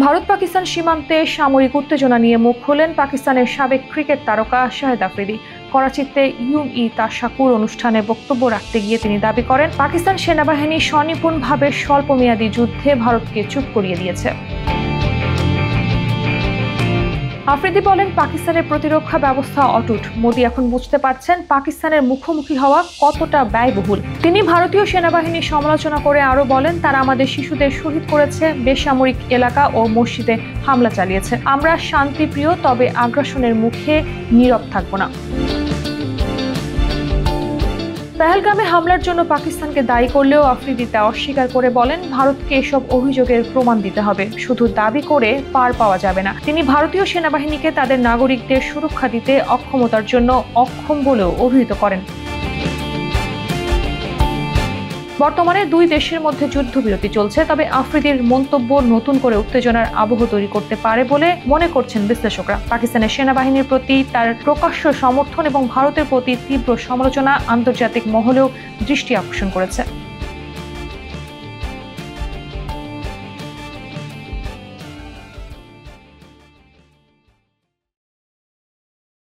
ভারত পাকিস্তান সীমান্তে সামরিক উত্তেজনা নিয়ে মুখ খুললেন পাকিস্তানের সাবেক ক্রিকেট তারকা শাহিদ আফ্রিদি। করাচিতে তাশাকুর অনুষ্ঠানে বক্তব্য রাখতে গিয়ে তিনি দাবি করেন, পাকিস্তান সেনাবাহিনী স্বনিপুণভাবে স্বল্পমেয়াদী যুদ্ধে ভারতকে চুপ করিয়ে দিয়েছে। আফ্রিদি বলেন, পাকিস্তানের প্রতিরক্ষা ব্যবস্থা অটুট। মোদি এখন বুঝতে পারছেন পাকিস্তানের মুখোমুখি হওয়া কতটা ব্যয়বহুল। তিনি ভারতীয় সেনাবাহিনীর সমালোচনা করে আরো বলেন, তারা আমাদের শিশুদের শহীদ করেছে, বেসামরিক এলাকা ও মসজিদে হামলা চালিয়েছে। আমরা শান্তিপ্রিয়, তবে আগ্রাসনের মুখে নীরব থাকব না। পেহেলগামে হামলার জন্য পাকিস্তানকে দায়ী করলেও আফ্রিদি তা অস্বীকার করে বলেন, ভারতকে এসব অভিযোগের প্রমাণ দিতে হবে, শুধু দাবি করে পার পাওয়া যাবে না। তিনি ভারতীয় সেনাবাহিনীকে তাদের নাগরিকদের সুরক্ষা দিতে অক্ষমতার জন্য অক্ষম বলেও অভিহিত করেন। বর্তমানে দুই দেশের মধ্যে যুদ্ধবিরতি চলছে, তবে আফ্রিদির মন্তব্য নতুন করে উত্তেজনার আবহ তৈরি করতে পারে বলে মনে করছেন বিশ্লেষকরা। পাকিস্তানের সেনাবাহিনীর প্রতি তার প্রকাশ্য সমর্থন এবং ভারতের প্রতি তীব্র সমালোচনা আন্তর্জাতিক মহলেও দৃষ্টি আকর্ষণ করেছে।